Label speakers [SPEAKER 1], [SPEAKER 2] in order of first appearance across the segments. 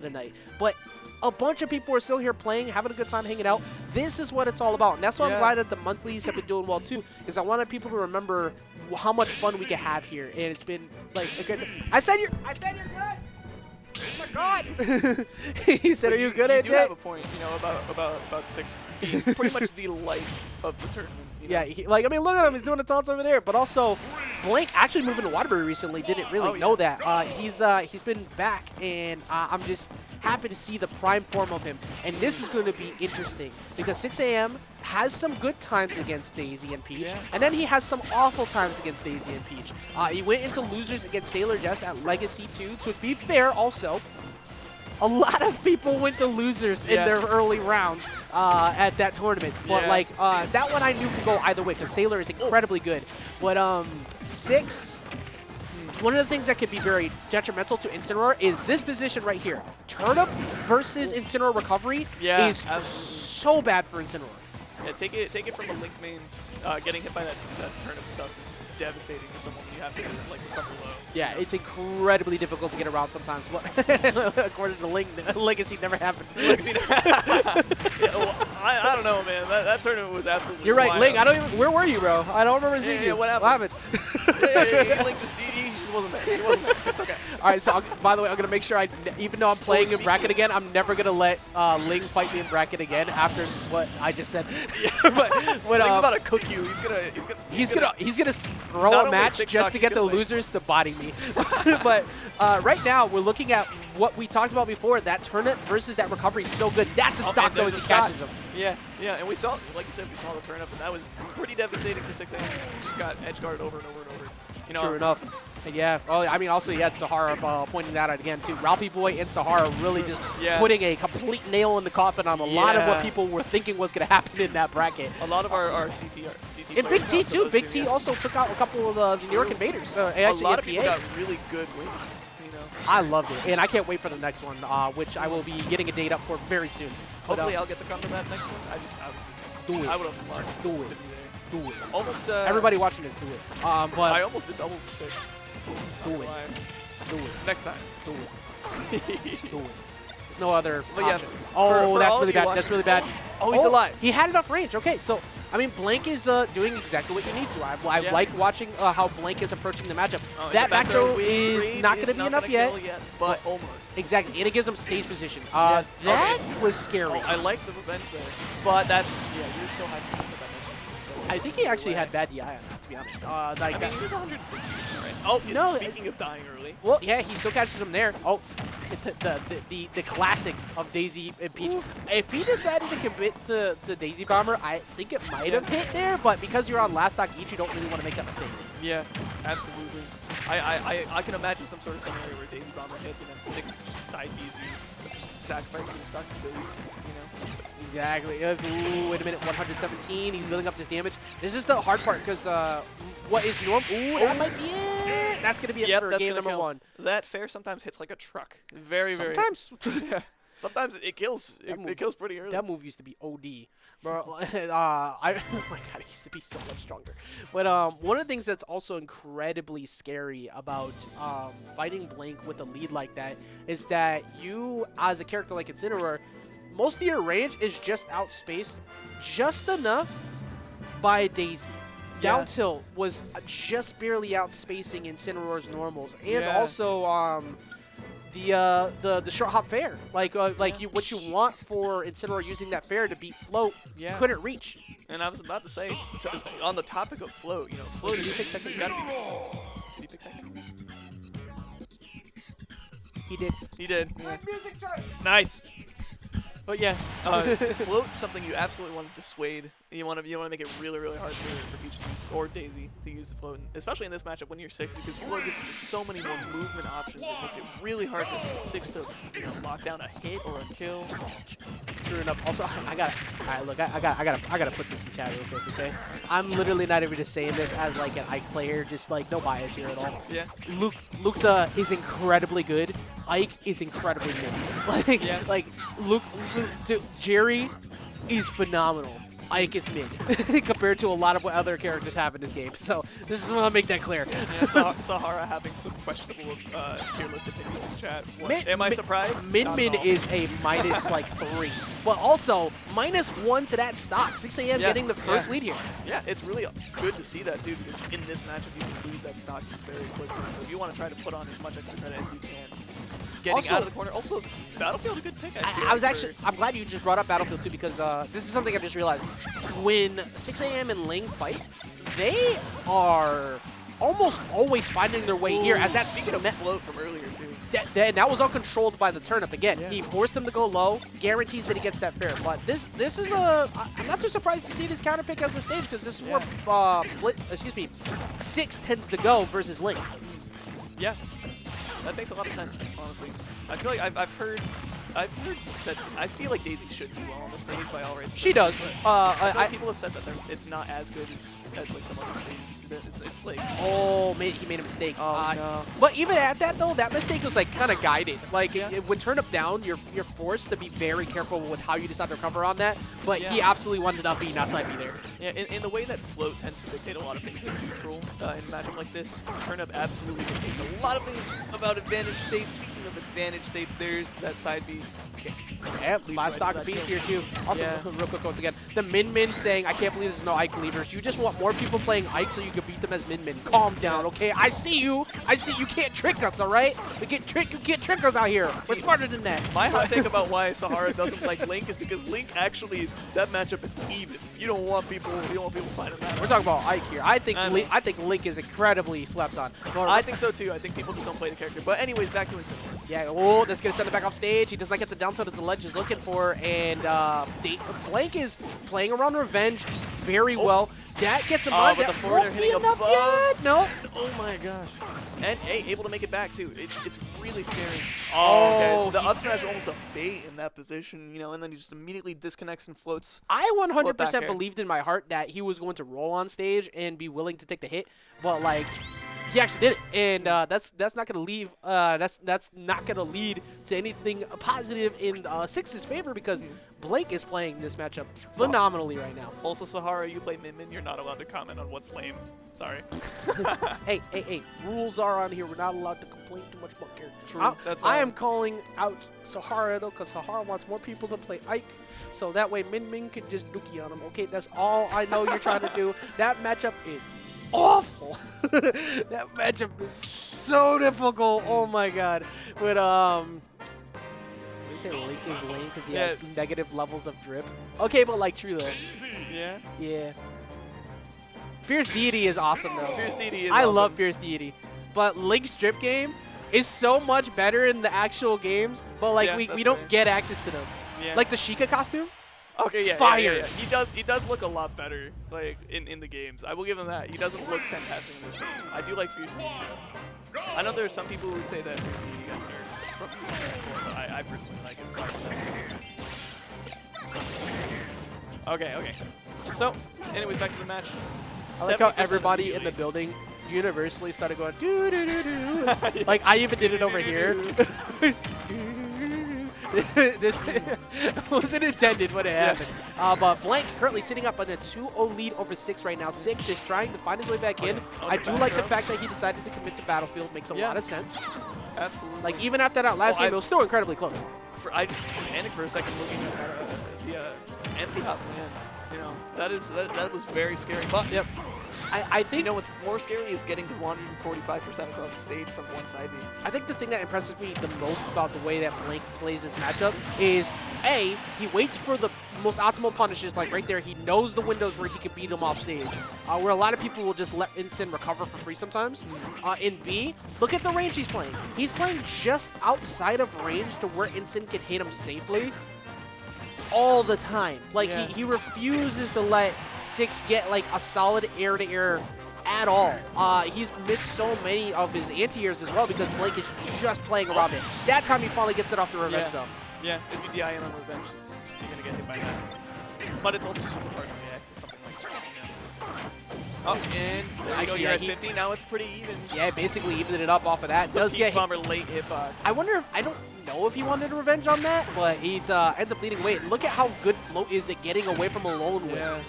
[SPEAKER 1] tonight. But a bunch of people are still here playing, having a good time hanging out. This is what it's all about. And that's why I'm glad that the monthlies have been doing well too, is I wanted people to remember how much fun we can have here. And it's been like a good time. I said you're good. Oh my God! He said, "Are you good at it?"
[SPEAKER 2] You do have a point, you know, about 6 being pretty much the life of the tournament. You know?
[SPEAKER 1] Yeah, I mean, look at him. He's doing the taunts over there. But also, Blank actually moving to Waterbury recently. Didn't really know that. He's been back, and I'm just happy to see the prime form of him. And this is going to be interesting because 6 a.m. has some good times against Daisy and Peach, and then he has some awful times against Daisy and Peach. He went into losers against Sailor Jess at Legacy 2. To be fair, also, a lot of people went to losers in their early rounds at that tournament. But, like, that one I knew could go either way because Sailor is incredibly good. But 6, one of the things that could be very detrimental to Incineroar is this position right here. Turnip versus Incineroar recovery is so bad for Incineroar.
[SPEAKER 2] Yeah, take it from a Link main. Getting hit by that turnip stuff is devastating to someone you have to like recover low.
[SPEAKER 1] Yeah, it's incredibly difficult to get around sometimes. But according to Link, Legacy never happened.
[SPEAKER 2] Legacy never well, I don't know, man. That tournament was absolutely.
[SPEAKER 1] You're right,
[SPEAKER 2] wild.
[SPEAKER 1] Link. I don't even. Where were you, bro? I don't remember seeing you.
[SPEAKER 2] What happened? Link he just wasn't there. He wasn't there. It's okay.
[SPEAKER 1] All right. So by the way, I'm gonna make sure even though I'm playing in bracket again, I'm never gonna let Link fight me in bracket again after what I just said.
[SPEAKER 2] but Link's about to cook you. He's
[SPEAKER 1] gonna throw a match just to get the losers to body me. But right now we're looking at what we talked about before. That turnip versus that recovery is so good. That's a stock though as he catches him.
[SPEAKER 2] Yeah, and we saw, like you said, we saw the turnip, and that was pretty devastating for 6 a.m. Just got edge guarded over and over and over. You know,
[SPEAKER 1] True enough. Yeah. Oh, I mean, also you had Sahara pointing that out again too. Ralphie Boy and Sahara really just putting a complete nail in the coffin on a lot of what people were thinking was going to happen in that bracket.
[SPEAKER 2] A lot of our CT
[SPEAKER 1] and Big T too. Big T also took out a couple of the New York Invaders.
[SPEAKER 2] A lot of people got really good wins.
[SPEAKER 1] I loved it, and I can't wait for the next one, which I will be getting a date up for very soon.
[SPEAKER 2] Hopefully, I'll get to come to that next one. I would have loved
[SPEAKER 1] do it. Do it.
[SPEAKER 2] Almost.
[SPEAKER 1] Everybody watching this, do it. But
[SPEAKER 2] I almost did doubles with 6.
[SPEAKER 1] Do it. Do it.
[SPEAKER 2] Next time.
[SPEAKER 1] Do it. Do it. There's no other option.
[SPEAKER 2] Oh,
[SPEAKER 1] for that's really bad. That's really bad.
[SPEAKER 2] Oh, he's alive.
[SPEAKER 1] He had enough range. Okay, so I mean, Blank is doing exactly what you need to. I like watching how Blank is approaching the matchup. That back throw is not going to be enough yet,
[SPEAKER 2] but almost.
[SPEAKER 1] Exactly, and it gives him stage position. That was scary.
[SPEAKER 2] I like the revenge there, but that's you're so high percent of that.
[SPEAKER 1] I think he actually had bad DI on that, to be honest.
[SPEAKER 2] I mean, he was 160, right? Oh, no. Speaking of dying early.
[SPEAKER 1] Well, yeah, he still catches him there. Oh, the classic of Daisy and Peach. If he decided to commit to Daisy Bomber, I think it might have hit there, but because you're on last stock each, you don't really want to make that mistake.
[SPEAKER 2] Yeah, absolutely. I can imagine some sort of scenario where Daisy Bomber hits and then 6 just side Bs you, just sacrificing the stock to Billy, you know?
[SPEAKER 1] Exactly. Ooh, wait a minute, 117. He's building up this damage. This is the hard part because what is normal? Ooh, that might be it. That's going to be it for game number 1.
[SPEAKER 2] That fair sometimes hits like a truck. Very.
[SPEAKER 1] Sometimes.
[SPEAKER 2] Sometimes it kills. It kills pretty early.
[SPEAKER 1] That move used to be OD. Bro, oh my God, it used to be so much stronger. But one of the things that's also incredibly scary about fighting Blank with a lead like that is that you, as a character like Incineroar, most of your range is just outspaced just enough by Daisy. Down tilt was just barely outspacing Incineroar's normals, and also the short hop fair. Like what you want for Incineroar using that fair to beat float, couldn't reach.
[SPEAKER 2] And I was about to say, on the topic of float, you know, float is got to be. Did he pick technical?
[SPEAKER 1] He did.
[SPEAKER 2] He did.
[SPEAKER 1] Good music choice.
[SPEAKER 2] Nice. But yeah, float something you absolutely want to dissuade. You want to make it really, really hard for Peach to use, or Daisy to use the float, especially in this matchup when you're 6, because float gives you just so many more movement options. It makes it really hard for 6 to lock down a hit or a kill.
[SPEAKER 1] True enough. Also, I gotta put this in chat real quick, okay? I'm literally not even just saying this as like an Ike player, just like no bias here at all.
[SPEAKER 2] Yeah.
[SPEAKER 1] Luke's is incredibly good. Ike is incredibly good. Like Luke, dude, Jerry is phenomenal. Ike is mid compared to a lot of what other characters have in this game. So this is want to make that clear.
[SPEAKER 2] Yeah, Sahara having some questionable tier list opinions in chat. Am I surprised?
[SPEAKER 1] Min is a minus like 3, but also -1 to that stock. 6 a.m. getting the first lead here.
[SPEAKER 2] Yeah, it's really good to see that too, because in this matchup you can lose that stock very quickly. So if you want to try to put on as much extra credit as you can, getting
[SPEAKER 1] also,
[SPEAKER 2] out of the corner. Also, Battlefield a good pick.
[SPEAKER 1] I'm glad you just brought up Battlefield too, because this is something I just realized. When 6 a.m. and Ling fight, they are almost always finding their way here. As that
[SPEAKER 2] speaking of float from earlier too.
[SPEAKER 1] That was all controlled by the turnip again. Yeah. He forced him to go low, guarantees that he gets that fair. But this is I'm not too surprised to see this counter pick as a stage, because this is where 6 tends to go versus Ling.
[SPEAKER 2] Yeah, that makes a lot of sense, honestly. I feel like I've heard that I feel like Daisy should do well on the stage by all rights.
[SPEAKER 1] She does.
[SPEAKER 2] People have said that it's not as good as like some other stages. It's like,
[SPEAKER 1] oh, he made a mistake.
[SPEAKER 2] Oh, no.
[SPEAKER 1] But even at that though, that mistake was like kind of guided. Like when turn up down, you're forced to be very careful with how you decide to recover on that. But he absolutely wanted up B, not side B there.
[SPEAKER 2] Yeah, in the way that float tends to dictate a lot of things in neutral in a matchup like this, turn up absolutely dictates a lot of things about advantage state. Speaking of advantage state, there's that side B.
[SPEAKER 1] Yeah, last stock piece here too. Also, real quick once again, the Min saying, "I can't believe there's no Ike leaders. You just want more people playing Ike so you can beat them as Min. Calm down, okay? I see you. I see you can't trick us, all right? You can't trick us out here. We're smarter than that."
[SPEAKER 2] My hot take about why Sahara doesn't like Link is because Link actually is, that matchup is even. You don't want people finding that.
[SPEAKER 1] We're talking about Ike here. I think Link is incredibly slept on.
[SPEAKER 2] I think so too. I think people just don't play the character. But anyways, back to Incineroar.
[SPEAKER 1] Yeah. Oh, that's gonna send it back off stage. He does not get the down tilt that the ledge is looking for, and Blank is playing around revenge very well. That gets him on.
[SPEAKER 2] But the forwarder hitting above.
[SPEAKER 1] Yet. No.
[SPEAKER 2] Oh my gosh. And able to make it back too. It's really scary.
[SPEAKER 1] Oh,
[SPEAKER 2] okay. The up smash almost a bait in that position, you know, and then he just immediately disconnects and floats.
[SPEAKER 1] I 100% believed in my heart that he was going to roll on stage and be willing to take the hit, but like, he actually did it, and that's not gonna leave. That's not gonna lead to anything positive in 6's favor, because Blake is playing this matchup phenomenally right now.
[SPEAKER 2] Also, Sahara, you play Min. You're not allowed to comment on what's lame. Sorry.
[SPEAKER 1] Hey! Rules are on here. We're not allowed to complain too much about characters.
[SPEAKER 2] True. That's
[SPEAKER 1] I am calling out Sahara though, because Sahara wants more people to play Ike, so that way Min can just dookie on him. Okay, that's all I know you're trying to do. That matchup is awful. That matchup is so difficult. Oh my god. But you say Link is lame because he has negative levels of drip. Okay, but like true though.
[SPEAKER 2] Yeah.
[SPEAKER 1] Yeah. Fierce Deity is awesome though.
[SPEAKER 2] Fierce Deity is
[SPEAKER 1] I
[SPEAKER 2] awesome.
[SPEAKER 1] love Fierce Deity. But Link's drip game is so much better in the actual games, but like we don't get access to them.
[SPEAKER 2] Yeah.
[SPEAKER 1] Like the Sheikah costume.
[SPEAKER 2] Okay, yeah,
[SPEAKER 1] fire.
[SPEAKER 2] Yeah. He does look a lot better, like in the games. I will give him that. He doesn't look fantastic in this game. I do like Fierce Deity. I know there are some people who say that Fierce Deity got nerfed from the but I personally like it. So okay. So, anyways, back to the match.
[SPEAKER 1] I like how everybody in the building universally started going doo doo doo doo. Like I even did it over here. This wasn't intended when it happened. But Blank currently sitting up on a 2-0 lead over 6 right now. 6 is trying to find his way back in. I do like the fact that he decided to commit to Battlefield. Makes a lot of sense.
[SPEAKER 2] Absolutely.
[SPEAKER 1] Like even after that last game, it was still incredibly close.
[SPEAKER 2] I just panicked for a second looking at the empty hop land. You know, that was very scary. But
[SPEAKER 1] yep. I think,
[SPEAKER 2] you know, what's more scary is getting to 145% across the stage from one side B.
[SPEAKER 1] I think the thing that impresses me the most about the way that Blank plays this matchup is, A, he waits for the most optimal punishes, like right there. He knows the windows where he can beat him off stage, where a lot of people will just let Incin recover for free sometimes. In B, look at the range he's playing. He's playing just outside of range to where Incin can hit him safely all the time. Like, he refuses to let 6 get like a solid air-to-air at all. He's missed so many of his anti-airs as well because Blake is just playing around it. That time he finally gets it off the revenge though.
[SPEAKER 2] Yeah, if you DI in on revenge, you're going to get hit by that. But it's also super hard to react to something like that. Oh, and actually, you're at 50. Now it's pretty even.
[SPEAKER 1] Yeah, basically evened it up off of that.
[SPEAKER 2] The
[SPEAKER 1] Does get
[SPEAKER 2] bomber late hitbox.
[SPEAKER 1] I wonder if, I don't know if he wanted revenge on that, but he ends up leading away. Look at how good Float is at getting away from a lone whip.
[SPEAKER 2] Yeah.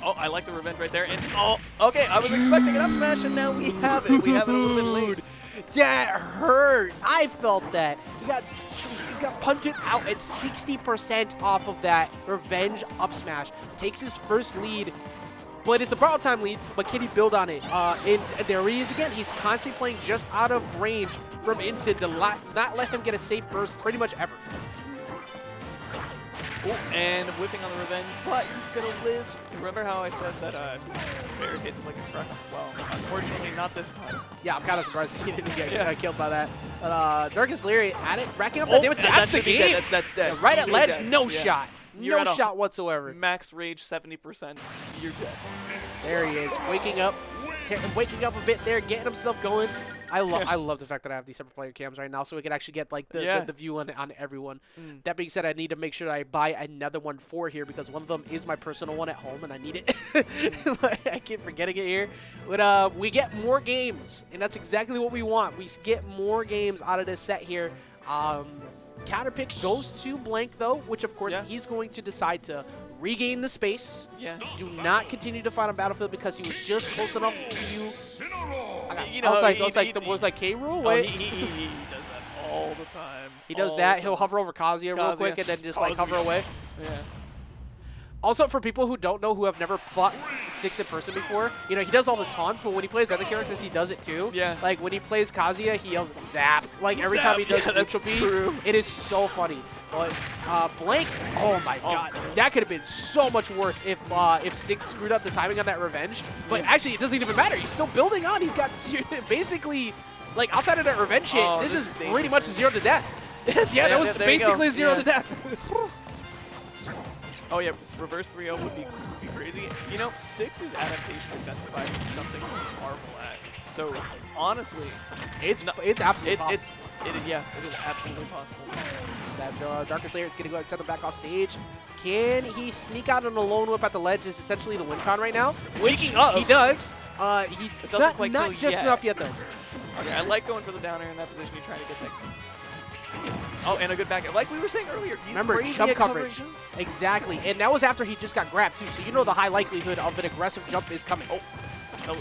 [SPEAKER 2] Oh, I like the revenge right there. And oh, okay, I was expecting an up smash, and now we have it. We have it a little bit late.
[SPEAKER 1] That hurt. I felt that. He got punted out at 60% off of that revenge up smash. Takes his first lead, but it's a borrow time lead, but can he build on it? And there he is again. He's constantly playing just out of range from Incin to not let him get a safe burst pretty much ever.
[SPEAKER 2] Ooh, and whipping on the revenge, but he's going to live. Remember how I said that Bear hits like a truck? Well, unfortunately, not this time.
[SPEAKER 1] Yeah, I'm kind of surprised he didn't get killed by that. But Darkest Leary at it, racking up that damage. That's the game.
[SPEAKER 2] That's dead.
[SPEAKER 1] Yeah, right at ledge,
[SPEAKER 2] dead.
[SPEAKER 1] no shot.
[SPEAKER 2] You're
[SPEAKER 1] No shot whatsoever.
[SPEAKER 2] Max rage 70%. You're dead.
[SPEAKER 1] There he is, waking up a bit there, getting himself going. I love the fact that I have these separate player cams right now, so we can actually get like the view on everyone. That being said, I need to make sure that I buy another one for here because one of them is my personal one at home, and I need it. I keep forgetting it here. But we get more games, and that's exactly what we want. We get more games out of this set here. Counter pick goes to Blank though, which of course he's going to decide to regain the space. Do not continue to fight on Battlefield because he was just close enough to you. Was like K Rule? Wait.
[SPEAKER 2] He does that all the time.
[SPEAKER 1] He does that. He'll hover over Kazuya real quick and then just like hover away.
[SPEAKER 2] Yeah.
[SPEAKER 1] Also, for people who don't know, who have never fought 6 in person before, you know, he does all the taunts, but when he plays other characters, he does it too.
[SPEAKER 2] Yeah.
[SPEAKER 1] Like, when he plays Kazuya, he yells Zap. Like, every time he does neutral B, it is so funny. But Blank, oh my god, that could have been so much worse if 6 screwed up the timing on that revenge. But actually, it doesn't even matter. He's still building on. He's got basically, like, outside of that revenge hit, this is pretty much 0 to death. That was basically 0 to death.
[SPEAKER 2] Oh yeah, reverse 3-0 would be crazy. You know, 6's adaptation to Best of 5 is something to marvel at. So honestly,
[SPEAKER 1] it's absolutely possible.
[SPEAKER 2] It is absolutely possible.
[SPEAKER 1] That Darkest Lair is going to go ahead and set him back off stage. Can he sneak out on a lone whip at the ledge? Is essentially the win con right now.
[SPEAKER 2] Speaking of,
[SPEAKER 1] he does. He
[SPEAKER 2] doesn't quite
[SPEAKER 1] not just enough yet though.
[SPEAKER 2] Okay, I like going for the down air in that position. You're trying to get that. Oh, and a good back. Like we were saying earlier, he's crazy
[SPEAKER 1] jump
[SPEAKER 2] at
[SPEAKER 1] coverage. Exactly, and that was after he just got grabbed too. So you know the high likelihood of an aggressive jump is coming. Oh,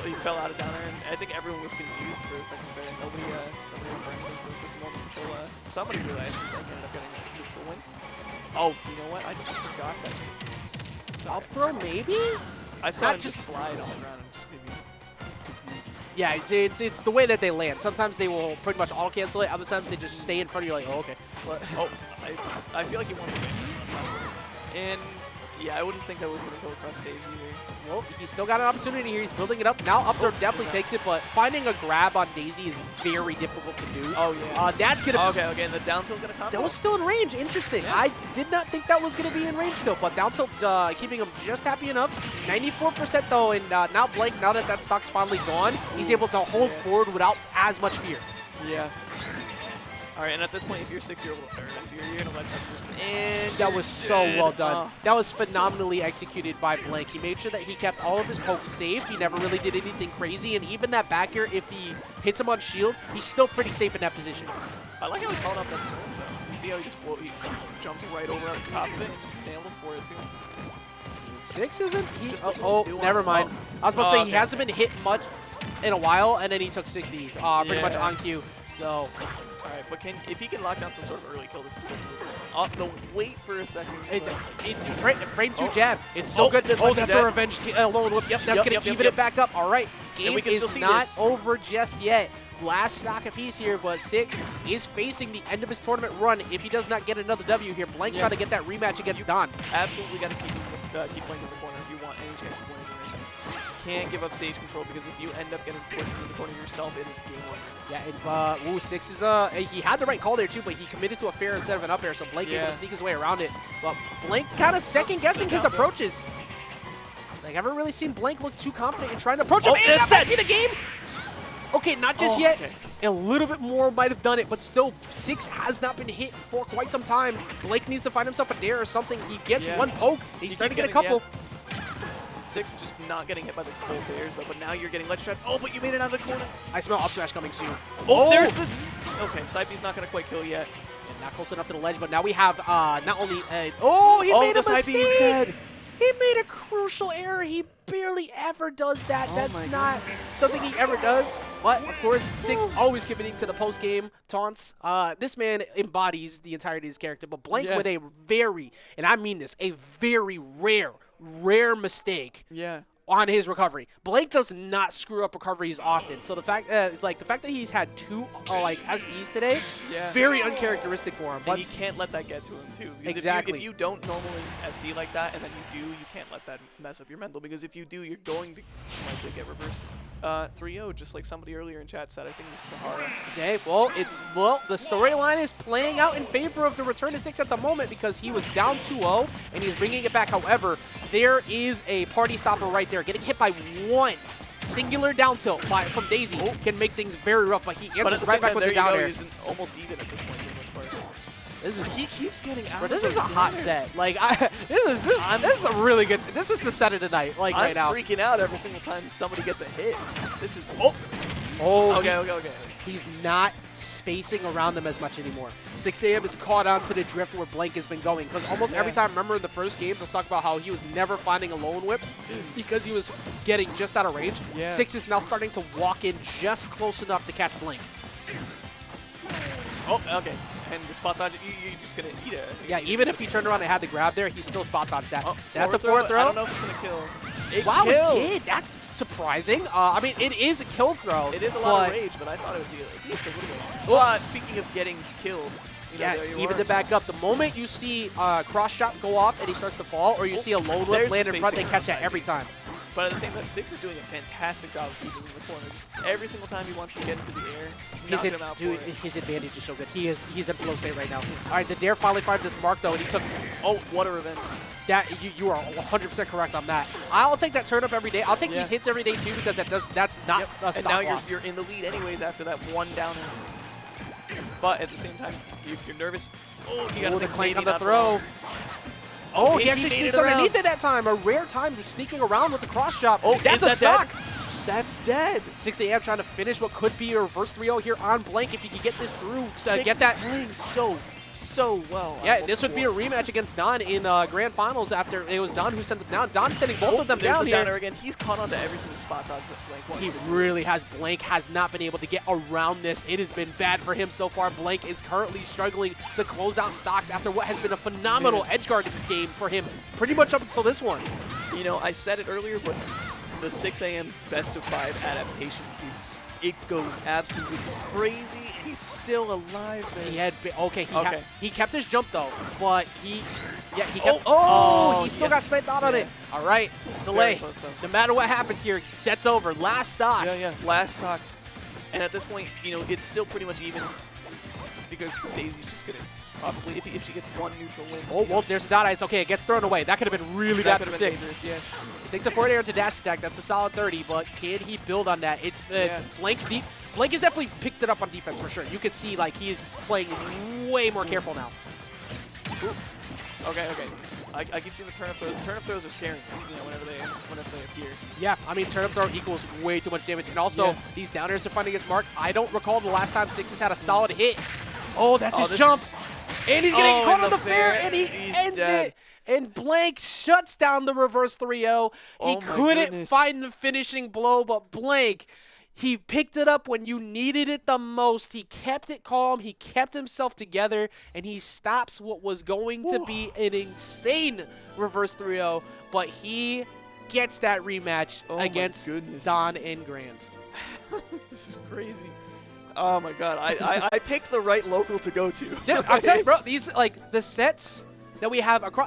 [SPEAKER 2] he fell out of down air, and I think everyone was confused for a second there. Nobody confirmed him for just a moment until somebody realized he ended up getting a neutral win. Oh, you know what? I just forgot that.
[SPEAKER 1] Up throw maybe?
[SPEAKER 2] I saw him just slide on the ground and just maybe.
[SPEAKER 1] Yeah, it's the way that they land. Sometimes they will pretty much auto cancel it. Other times they just stay in front of you like, oh, okay.
[SPEAKER 2] But, I feel like he wanted to win. And yeah, I wouldn't think that was going to go across stage either.
[SPEAKER 1] Well, he's still got an opportunity here. He's building it up. Now up there definitely takes it, but finding a grab on Daisy is very difficult to do.
[SPEAKER 2] Oh, yeah.
[SPEAKER 1] That's going to...
[SPEAKER 2] Okay, and the down tilt going to come?
[SPEAKER 1] That was still in range. Interesting. Yeah. I did not think that was going to be in range still, but down tilt keeping him just happy enough. 94% though, and now Blank, now that stock's finally gone, he's able to hold forward without as much fear.
[SPEAKER 2] Yeah. All right, and at this point, if you're 6, you're a little nervous. You're going to let that position. And
[SPEAKER 1] that was so well done. That was phenomenally executed by Blank. He made sure that he kept all of his pokes safe. He never really did anything crazy, and even that back air, if he hits him on shield, he's still pretty safe in that position.
[SPEAKER 2] I like how he called out that turn, though. You see how he jumped right over on top of it and just nailed him for it, too.
[SPEAKER 1] 6 isn't? Never mind. I was about to say, he hasn't been hit much in a while, and then he took 60 pretty much on cue. So...
[SPEAKER 2] All right, but if he can lock down some sort of early kill, this is still moving. Wait for a second.
[SPEAKER 1] Frame 2 jab. It's so good. That's a revenge lone whip. Yep, that's going to even it back up. All right, game is not over just yet. Last stock apiece here, but 6 is facing the end of his tournament run if he does not get another W here. Blank trying to get that rematch against Don.
[SPEAKER 2] Absolutely got to keep playing in the corner if you want any chance of winning the race. Can't give up stage control because if you end up getting pushed into the corner yourself, it is game over.
[SPEAKER 1] Yeah, and 6 is he had the right call there too, but he committed to a fair instead of an up air, so Blank able to sneak his way around it. But Blank kind of second guessing his approaches. Like, I've never really seen Blank look too confident in trying to approach him. And that might be the game. Okay, not just yet. Okay. A little bit more might have done it, but still, 6 has not been hit for quite some time. Blake needs to find himself a dare or something. He gets one poke. He's starting to get a couple.
[SPEAKER 2] Six just not getting hit by the cold bears though, but now you're getting ledge trap. Oh, but you made it out of the corner.
[SPEAKER 1] I smell up smash coming soon.
[SPEAKER 2] Oh, there's this. Okay, side B's not gonna quite kill yet.
[SPEAKER 1] And not close enough to the ledge, but now we have not only oh, he made a
[SPEAKER 2] side
[SPEAKER 1] mistake.
[SPEAKER 2] B is dead.
[SPEAKER 1] He made a crucial error. He barely ever does that. That's not something he ever does. But, of course, Six always committing to the post-game taunts. This man embodies the entirety of his character. But Blank with a very, and I mean this, a very rare mistake on his recovery. Blank does not screw up recoveries often. So the fact that he's had two SDs today, very uncharacteristic for him.
[SPEAKER 2] But you can't let that get to him too.
[SPEAKER 1] Exactly.
[SPEAKER 2] If you don't normally SD like that and then you do, you can't let that mess up your mental, because if you do, you're going to likely get reversed 3-0, just like somebody earlier in chat said. I think it was Sahara.
[SPEAKER 1] Okay, well, the storyline is playing out in favor of the return to Six at the moment, because he was down 2-0 and he's bringing it back. However, there is a party stopper right there. Getting hit by one singular down tilt from Daisy can make things very rough, but he answers right back with the down air.
[SPEAKER 2] He's almost even at this point for the most part. He keeps getting out.
[SPEAKER 1] Bro, this is a hot set. Like, this is a really good. This is the set of the night. Like right now.
[SPEAKER 2] I'm freaking out every single time somebody gets a hit. This is okay.
[SPEAKER 1] He's not spacing around them as much anymore. 6 AM is caught on to the drift where Blank has been going. Because almost every time, remember in the first games, let's talk about how he was never finding alone whips because he was getting just out of range. Six is now starting to walk in just close enough to catch Blank.
[SPEAKER 2] Oh, okay. And the spot dodge, you're just going to eat it.
[SPEAKER 1] Yeah, even if he turned around and had the grab there, he still spot dodged that. That's a
[SPEAKER 2] forward
[SPEAKER 1] throw.
[SPEAKER 2] I don't know if it's going to kill.
[SPEAKER 1] It did. That's surprising. I mean, it is a kill throw.
[SPEAKER 2] It is a lot of rage, but I thought it would be at least a little bit. Well, speaking of getting killed,
[SPEAKER 1] even to back up, the moment you see cross shot go off and he starts to fall, or you see a lone whip land in front, they catch that every time.
[SPEAKER 2] But at the same time, Six is doing a fantastic job of keeping in the corner. Just every single time he wants to get into the air, knocking him out for it.
[SPEAKER 1] His advantage is so good. He's in flow state right now. All right, the dare finally finds its mark, though, and he took...
[SPEAKER 2] Oh, what a revenge.
[SPEAKER 1] That you are 100% correct on that. I'll take that turn up every day. I'll take these hits every day, too, because that's not a stop
[SPEAKER 2] And now
[SPEAKER 1] loss.
[SPEAKER 2] you're in the lead anyways after that one down. But at the same time, you're nervous. Oh, you got
[SPEAKER 1] the clank on the throw. Oh, he actually sneaks underneath it that time. A rare time just sneaking around with the cross chop.
[SPEAKER 2] Oh,
[SPEAKER 1] that's a stock.
[SPEAKER 2] That's dead.
[SPEAKER 1] 6 AM trying to finish what could be a reverse 3-0 here on Blank if he can get this through.
[SPEAKER 2] Get that playing so well.
[SPEAKER 1] Yeah, this would be a rematch against Don in Grand Finals after it was Don who sent them down. Don sending both of them down here.
[SPEAKER 2] Downer again. He's caught on to every single spot dodge that Blank wants.
[SPEAKER 1] He really has. Blank has not been able to get around this. It has been bad for him so far. Blank is currently struggling to close out stocks after what has been a phenomenal edgeguard game for him pretty much up until this one.
[SPEAKER 2] You know, I said it earlier, but the 6 AM best of 5 adaptation it goes absolutely crazy. He's still alive there.
[SPEAKER 1] He kept his jump though, but he kept he still got sniped out on it. All right, delay. No matter what happens here, set's over. Last stock.
[SPEAKER 2] Last stock. And at this point, you know, it's still pretty much even because Daisy's just gonna probably if she gets one neutral win.
[SPEAKER 1] Oh, well, there's a dot ice. Okay, it gets thrown away. That could have been really bad for 6.
[SPEAKER 2] Yes.
[SPEAKER 1] He takes a forward air to dash attack. That's a solid 30, but can he build on that? It's Blank's deep. Blank has definitely picked it up on defense for sure. You can see like he is playing way more careful now.
[SPEAKER 2] Ooh. Okay. I keep seeing the turnip throws. Turnip throws are scary, you know, whenever they appear.
[SPEAKER 1] Yeah, I mean, turnip throw equals way too much damage. And also, these down airs are finding its mark. I don't recall the last time 6 has had a solid hit. Oh, that's his jump. And he's getting caught on the fair, and he ends it. And Blank shuts down the reverse 3-0. He couldn't find the finishing blow, but Blank, he picked it up when you needed it the most. He kept it calm. He kept himself together, and he stops what was going to be an insane reverse 3-0. But he gets that rematch against Don and Grands.
[SPEAKER 2] This is crazy. Oh my god, I picked the right local to go to.
[SPEAKER 1] Yeah, I'm telling you, bro, these like the sets that we have across